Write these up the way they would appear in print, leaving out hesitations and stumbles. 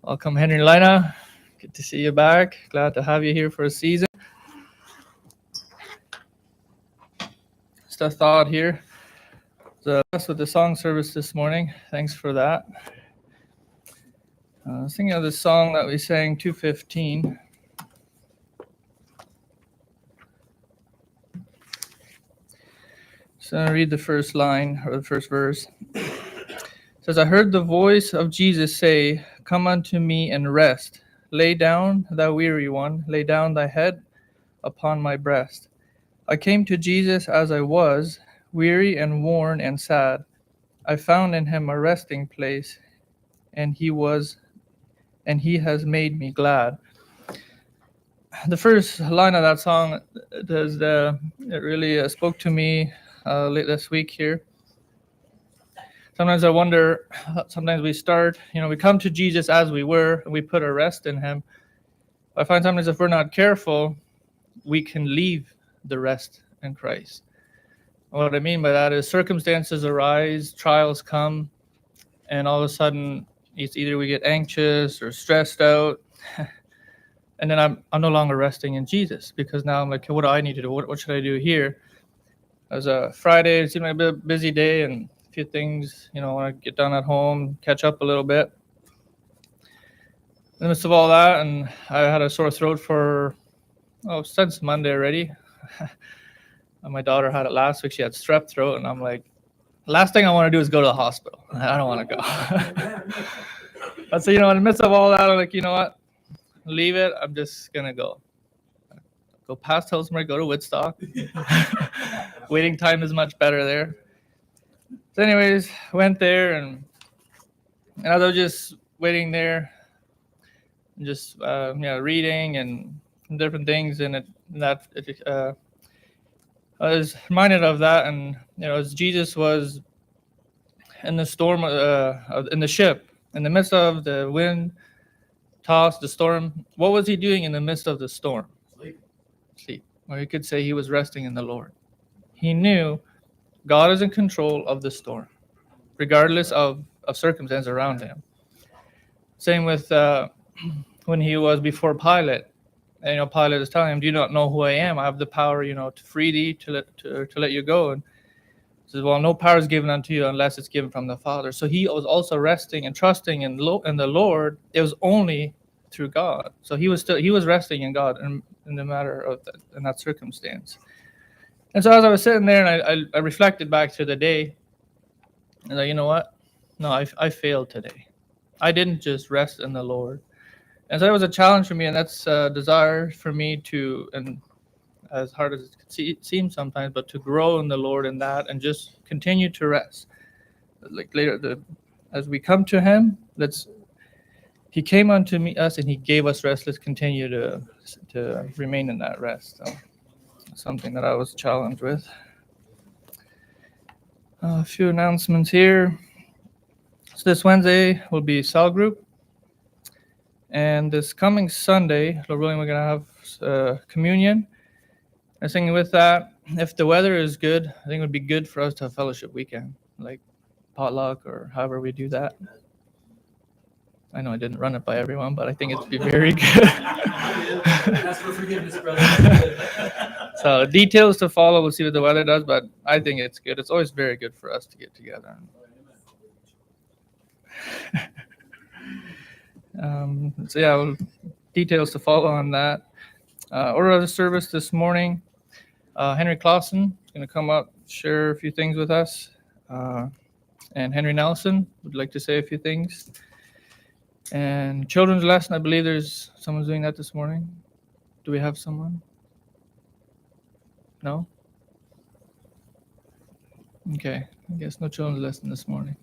Welcome, Henry and Lina. Good to see you back. Glad to have you here for a season. Just a thought here. Blessed with the song service this morning. Thanks for that. I was thinking of the song that we sang, 215. So I'll read the first line, or the first verse. It says, I heard the voice of Jesus say, Come unto me and rest. Lay down, thou weary one, lay down thy head upon my breast. I came to Jesus as I was, weary and worn and sad. I found in him a resting place, and he has made me glad. The first line of that song it really spoke to me late this week here. Sometimes I wonder, sometimes we come to Jesus as we were, and we put our rest in him. I find sometimes if we're not careful, we can leave the rest in Christ. And what I mean by that is circumstances arise, trials come, and all of a sudden, it's either we get anxious or stressed out, and then I'm no longer resting in Jesus, because now I'm like, okay, what do I need to do? What should I do here? It was a Friday, it seemed like a bit of a busy day, and a few things, I want to get done at home, catch up a little bit. In the midst of all that, and I had a sore throat since Monday already. And my daughter had it last week. She had strep throat, and I'm like, last thing I want to do is go to the hospital. I don't want to go. But so, in the midst of all that, I'm like, you know what? Leave it. I'm just going to go. Go past Hillsmere, go to Woodstock. Waiting time is much better there. So anyways, went there, and as I was just waiting there, just reading and different things, and I was reminded of that, and as Jesus was in the storm, in the ship, in the midst of the wind, toss, the storm, what was he doing in the midst of the storm? Sleep. Or you could say he was resting in the Lord. He knew God is in control of the storm, regardless of circumstance around him. Same with when he was before Pilate. And Pilate is telling him, "Do you not know who I am? I have the power, to free thee, to let you go." And he says, "Well, no power is given unto you unless it's given from the Father." So he was also resting and trusting in the Lord. It was only through God. So he was resting in God in the matter of that, in that circumstance. And so as I was sitting there, and I reflected back to the day, and you know what? No, I failed today. I didn't just rest in the Lord. And so it was a challenge for me, and that's a desire for me to, and as hard as it seems sometimes, but to grow in the Lord in that and just continue to rest. Like later, as we come to him, he came unto us and he gave us rest. Let's continue to remain in that rest. So, something that I was challenged with. A few announcements here. So this Wednesday will be cell group. And this coming Sunday, Lord willing, we're going to have communion. I was thinking with that, if the weather is good, I think it would be good for us to have fellowship weekend, like potluck or however we do that. I know I didn't run it by everyone, but I think it'd be very good. Ask for forgiveness, brother. So details to follow. We'll see what the weather does, but I think it's good. It's always very good for us to get together. Details to follow on that. Order of the service this morning. Henry Clausen is going to come up, share a few things with us. And Henry Nelson would like to say a few things. And children's lesson, I believe there's someone's doing that this morning. Do we have someone? No? Okay, I guess no children's lesson this morning.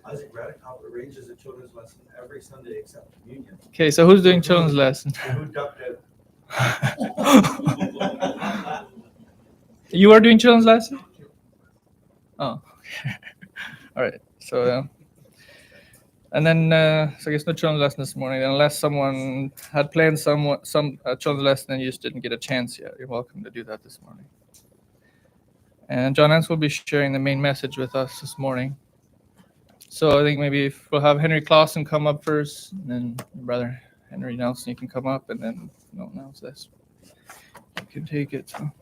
Isaac Radikoff arranges a children's lesson every Sunday except communion. Okay, so who's doing children's lesson? Who ducked out? You are doing children's lesson? Oh, all right. So, and then so I guess no children's lesson this morning, unless someone had planned some children's lesson and you just didn't get a chance yet. You're welcome to do that this morning. And John Enns will be sharing the main message with us this morning. So I think maybe if we'll have Henry Clausen come up first, and then Brother Henry Nelson, you can come up, and then we'll announce this. You can take it. So.